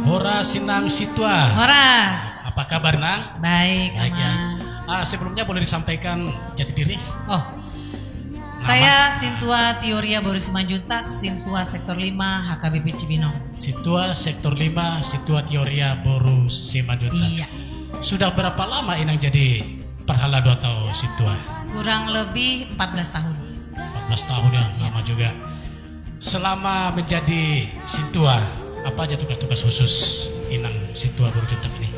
Horas Sinang Situa. Horas. Apa kabar Nang? Baik, Baik ya. aman. Sebelumnya boleh disampaikan jati diri? Oh, saya Sintua Tioria Boris Simanjuntak, Sintua Sektor 5 HKBP Cibinong. Sintua Sektor 5, Sintua Tioria Boris Simanjuntak. Iya. Sudah berapa lama Inang jadi Perhalado atau Sintua? Kurang lebih 14 tahun. 14 tahun ya, lama juga. Selama menjadi Sintua, apa aja tugas-tugas khusus Inang Sintua Berjuntak ini?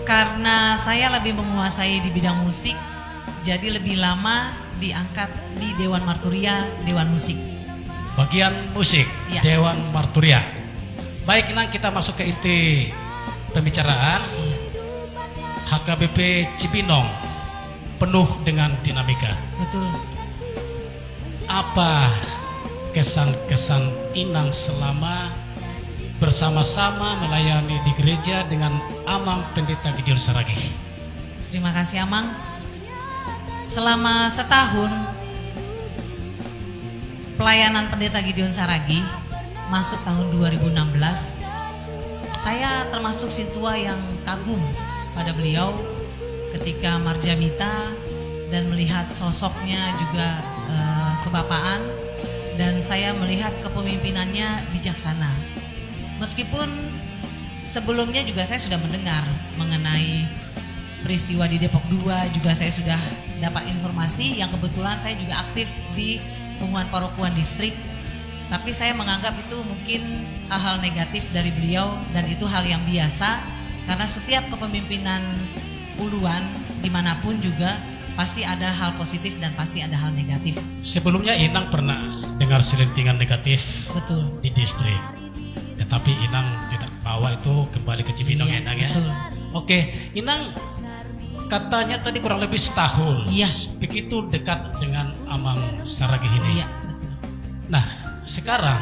Karena saya lebih menguasai di bidang musik, jadi lebih lama diangkat di Dewan Marturia, Dewan Musik. Bagian musik, ya. Dewan Marturia. Baik Inang, kita masuk ke inti pembicaraan. Iya. HKBP Cibinong penuh dengan dinamika. Betul. Apa kesan-kesan Inang selama bersama-sama melayani di gereja dengan Amang Pendeta Gideon Saragih? Terima kasih Amang. Selama setahun pelayanan Pendeta Gideon Saragih, masuk tahun 2016, saya termasuk Sintua yang kagum pada beliau ketika Marjamita dan melihat sosoknya juga kebapaan, dan saya melihat kepemimpinannya bijaksana. Meskipun sebelumnya juga saya sudah mendengar mengenai peristiwa di Depok 2, juga saya sudah dapat informasi yang kebetulan saya juga aktif di Pengumuman Parokuan Distrik. Tapi saya menganggap itu mungkin hal-hal negatif dari beliau, dan itu hal yang biasa karena setiap kepemimpinan uluan dimanapun juga pasti ada hal positif dan pasti ada hal negatif. Sebelumnya Inang pernah dengar selentingan negatif. Betul. Di distrik. Tetapi Inang tidak bawa itu kembali ke Cibinong. Iya, ya Inang ya. Betul. Oke, Inang katanya tadi kurang lebih setahun. Iya. Begitu dekat dengan Amang Saragih ini. Iya, betul. Nah, sekarang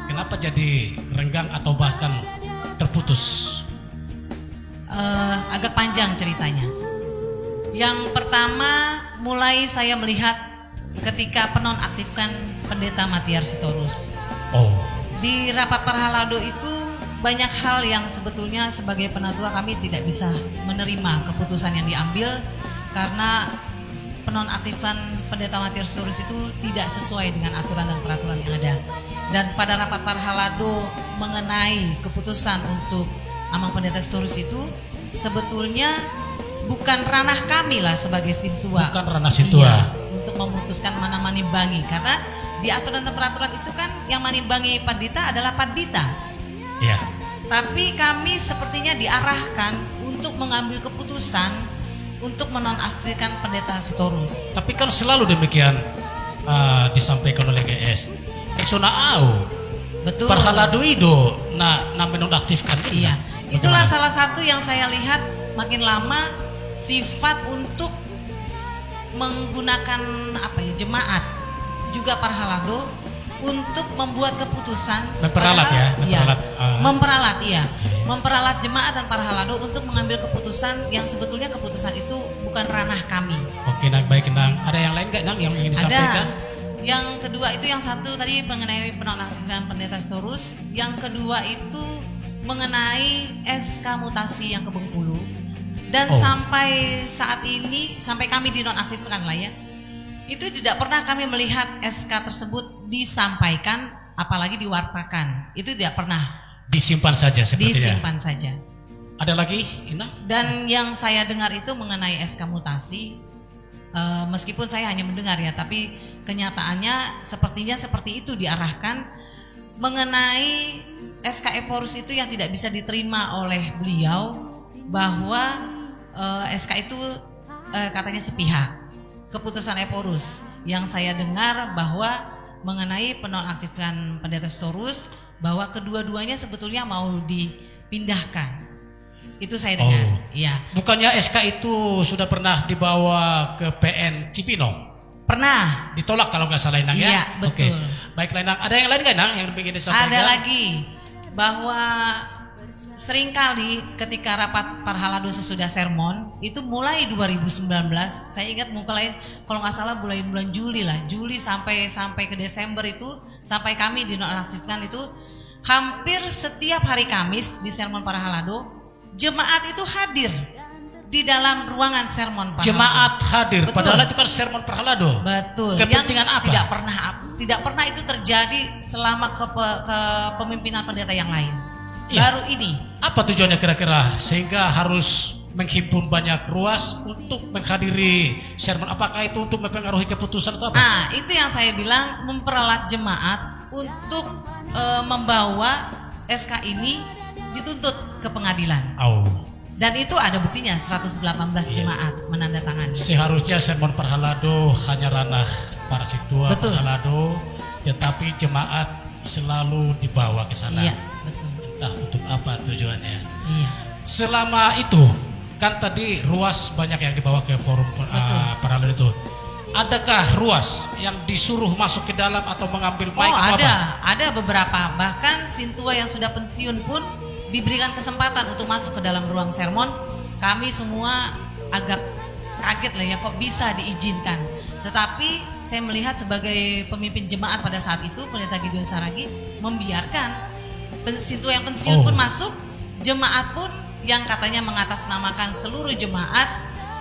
kenapa jadi renggang atau bahkan terputus? Agak panjang ceritanya. Yang pertama, mulai saya melihat ketika penonaktifkan Pendeta Matiar Sitorus. Oh. Di rapat Perhalado itu banyak hal yang sebetulnya sebagai penatua kami tidak bisa menerima keputusan yang diambil, karena penonaktifan Pendeta Matiar Sitorus itu tidak sesuai dengan aturan dan peraturan yang ada. Dan pada rapat Perhalado mengenai keputusan untuk Amang Pendeta Sitorus itu sebetulnya bukan ranah kami lah sebagai Sintua. Bukan ranah Sintua. Iya, untuk memutuskan mana manimbangi, karena di aturan dan peraturan itu kan yang manimbangi Pandita adalah Pandita. Iya. Tapi kami sepertinya diarahkan untuk mengambil keputusan untuk menonaktifkan Pendeta Sitorus. Tapi kan selalu demikian disampaikan oleh GS. Sona au. Betul. Perhalado itu menonaktifkan. Iya. Itulah salah satu yang saya lihat makin lama sifat untuk menggunakan jemaat juga Perhalado untuk membuat keputusan, memperalat memperalat memperalat jemaat dan Perhalado untuk mengambil keputusan yang sebetulnya keputusan itu bukan ranah kami. Oke, Nang, baik Nang. Ada yang lain nggak Nang yang ingin disampaikan? Ada. Yang kedua itu, yang satu tadi mengenai penonaktifkan Pendeta Sitorus, yang kedua itu mengenai SK mutasi yang ke Bengkulu. Dan sampai saat ini, sampai kami dinonaktifkan lah ya, itu tidak pernah kami melihat SK tersebut disampaikan, apalagi diwartakan. Itu tidak pernah. Disimpan saja sepertinya. Disimpan saja. Ada lagi, Ina? Dan yang saya dengar itu mengenai SK mutasi, meskipun saya hanya mendengar ya, tapi kenyataannya sepertinya seperti itu diarahkan mengenai SK Eporus itu yang tidak bisa diterima oleh beliau, bahwa SK itu katanya sepihak. Keputusan Eporus yang saya dengar bahwa mengenai penonaktifkan Pendeta Sitorus, bahwa kedua-duanya sebetulnya mau dipindahkan. Itu saya dengar. Iya. Bukannya SK itu sudah pernah dibawa ke PN Cibinong? Pernah. Ditolak kalau nggak salah Inang ya? Iya, betul. Oke. Baik Inang, ada yang lain nggak Inang yang ingin disampaikan? Ada lagi, bahwa seringkali ketika rapat Perhalado sesudah sermon itu mulai 2019, saya ingat mulai, kalau nggak salah bulan Juli lah, Juli sampai ke Desember itu, sampai kami dinonaktifkan itu, hampir setiap hari Kamis di sermon para halado, jemaat itu hadir di dalam ruangan sermon para Jemaat hadir, Betul. padahal itu kan sermon para halado. Betul. Kepentingan Yang apa? tidak pernah itu terjadi selama kepemimpinan pendeta yang lain. Iya. Baru ini. Apa tujuannya kira-kira sehingga harus menghimpun banyak ruas untuk menghadiri sermon? Apakah itu untuk mempengaruhi keputusan atau apa? Nah, itu yang saya bilang, memperalat jemaat untuk membawa SK ini dituntut ke pengadilan. Oh. Dan itu ada buktinya, 118 jemaat menandatangani. Seharusnya sermon para halado hanya ranah para situa Betul. para halado, tetapi jemaat selalu dibawa ke sana. Iya, betul. Entah untuk apa tujuannya. Iya. Selama itu kan tadi ruas banyak yang dibawa ke forum para halado itu. Adakah ruas yang disuruh masuk ke dalam atau mengambil mic? Oh, atau ada beberapa. Bahkan sintua yang sudah pensiun pun diberikan kesempatan untuk masuk ke dalam ruang sermon. Kami semua agak kaget lah ya, kok bisa diizinkan. Tetapi saya melihat sebagai pemimpin jemaat pada saat itu, Pendeta Gideon Saragi membiarkan sintua yang pensiun pun masuk, jemaat pun yang katanya mengatasnamakan seluruh jemaat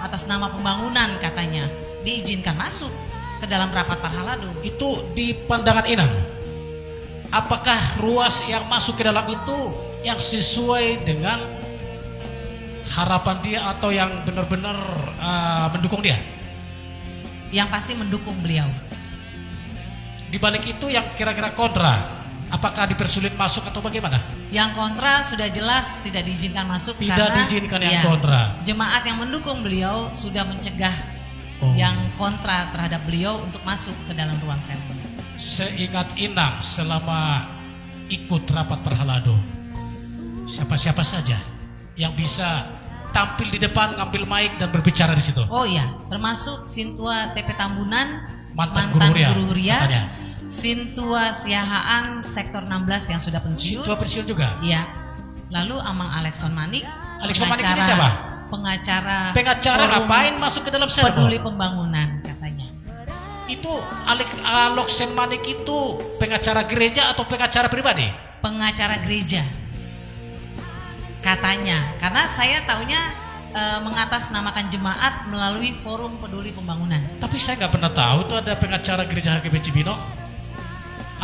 atas nama pembangunan katanya diizinkan masuk ke dalam rapat para halado. Itu di pandangan Inang, apakah ruas yang masuk ke dalam itu yang sesuai dengan harapan dia atau yang benar-benar mendukung dia? Yang pasti mendukung beliau. Di balik itu yang kira-kira kontra, apakah dipersulit masuk atau bagaimana? Yang kontra sudah jelas tidak diizinkan masuk. Tidak karena diizinkan yang kontra. Jemaat yang mendukung beliau sudah mencegah yang kontra terhadap beliau untuk masuk ke dalam ruang sermon. Seingat Inang selama ikut rapat para halado, siapa-siapa saja yang bisa tampil di depan, ngambil mic dan berbicara di situ? Oh iya, termasuk Sintua TP Tambunan, Mantan Guru Ria, katanya. Sintua Siahaan Sektor 16 yang sudah pensiun. Sintua pensiun juga? Iya. Lalu Amang Alexon Manik. Alexon Manik ini siapa? Pengacara ngapain masuk ke dalam sermon? Peduli Pembangunan katanya. Itu Alexon Manik itu pengacara gereja atau pengacara pribadi? Pengacara gereja katanya, karena saya taunya mengatasnamakan jemaat melalui forum peduli pembangunan. Tapi saya nggak pernah tahu itu ada pengacara gereja HKB Cibinong.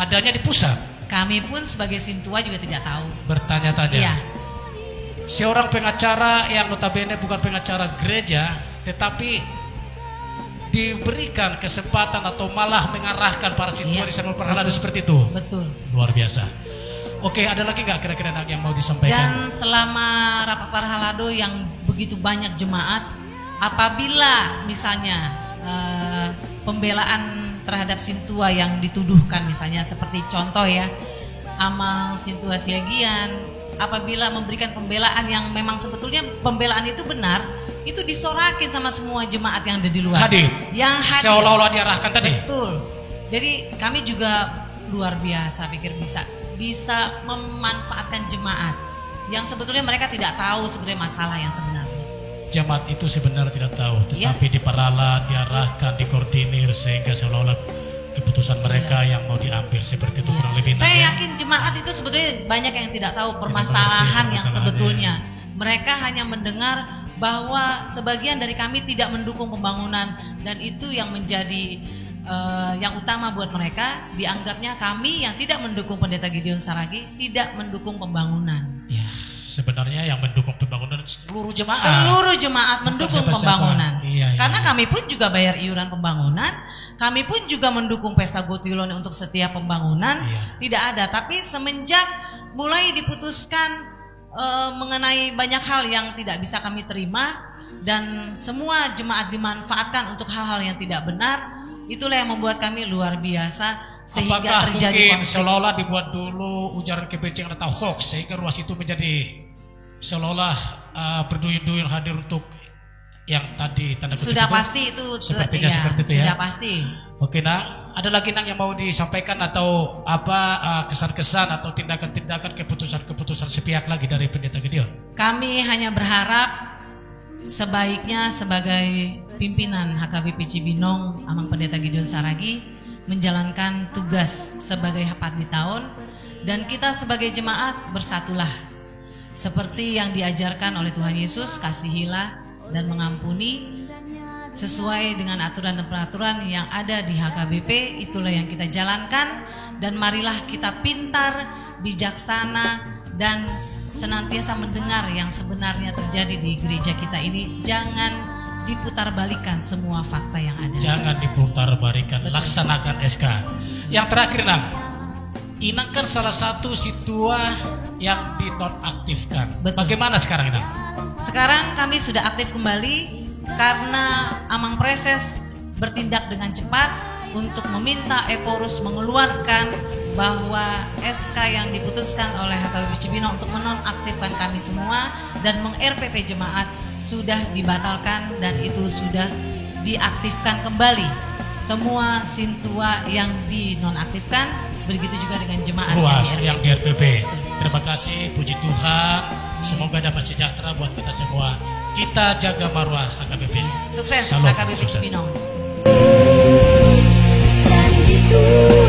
Adanya di pusat. Kami pun sebagai Sintua juga tidak tahu. Bertanya-tanya. Iya. Seorang pengacara yang notabene bukan pengacara gereja, tetapi diberikan kesempatan atau malah mengarahkan para Sintua di sermon para halado seperti itu. Betul. Luar biasa. Oke, ada lagi nggak kira-kira yang mau disampaikan? Dan selama rapat para halado yang begitu banyak jemaat, apabila misalnya pembelaan terhadap Sintua yang dituduhkan, misalnya seperti contoh ya, Amang Sintua Siagian, apabila memberikan pembelaan yang memang sebetulnya pembelaan itu benar, itu disorakin sama semua jemaat yang ada di luar. Hadir. Yang hadir. Seolah-olah diarahkan tadi. Betul. Jadi kami juga luar biasa pikir bisa memanfaatkan jemaat yang sebetulnya mereka tidak tahu sebenarnya masalah yang sebenarnya. Jemaat itu sebenarnya tidak tahu, tetapi diperalat, diarahkan, dikoordinir sehingga seolah-olah keputusan mereka yang mau diambil seperti itu kurang lebih. Saya yakin jemaat itu sebetulnya banyak yang tidak tahu permasalahan yang sebetulnya. Mereka hanya mendengar bahwa sebagian dari kami tidak mendukung pembangunan, dan itu yang menjadi yang utama buat mereka. Dianggapnya kami yang tidak mendukung Pendeta Gideon Saragi tidak mendukung pembangunan. Ya, sebenarnya yang mendukung pembangunan seluruh jemaat. Seluruh jemaat mendukung pembangunan. Iya. Karena kami pun juga bayar iuran pembangunan, kami pun juga mendukung Pesta Gotilon untuk setiap pembangunan. Iya. Tidak ada, tapi semenjak mulai diputuskan mengenai banyak hal yang tidak bisa kami terima dan semua jemaat dimanfaatkan untuk hal-hal yang tidak benar, itulah yang membuat kami luar biasa sehingga apakah terjadi mungkin konflik. seolah-olah dibuat dulu ujaran kebencian atau hoax sehingga ruas itu menjadi seolah-olah berduyun-duyun hadir untuk yang tadi tanda kutip sudah itu? pasti itu Sepertinya ya, seperti itu sudah ya. pasti. Oke, Nang, ada lagi Nang yang mau disampaikan atau apa kesan-kesan atau tindakan-tindakan keputusan-keputusan sepihak lagi dari Pendeta Gideon? Kami hanya berharap sebaiknya sebagai pimpinan HKBP Cibinong, Amang Pendeta Gideon Saragi menjalankan tugas sebagai Hapati tahun Dan kita sebagai jemaat bersatulah. Seperti yang diajarkan oleh Tuhan Yesus, kasihilah dan mengampuni sesuai dengan aturan dan peraturan yang ada di HKBP. Itulah yang kita jalankan, dan marilah kita pintar, bijaksana, dan senantiasa mendengar yang sebenarnya terjadi di gereja kita ini. Jangan diputarbalikkan semua fakta yang ada. Jangan diputarbalikkan, laksanakan SK. Yang terakhir, Nang, Inang kan salah satu situa yang dinonaktifkan. Betul. Bagaimana sekarang, Inang? Sekarang kami sudah aktif kembali karena Amang Preses bertindak dengan cepat untuk meminta Eporus mengeluarkan bahwa SK yang diputuskan oleh HKBP Cibinong untuk menonaktifkan kami semua dan meng-RPP jemaat sudah dibatalkan, dan itu sudah diaktifkan kembali semua sintua yang dinonaktifkan. Begitu juga dengan jemaat Ruas yang di RPP. Terima kasih, puji Tuhan. Semoga dapat sejahtera buat kita semua. Kita jaga marwah HKBP. Sukses Salam. HKBP Sukses. Cibinong. Janjiku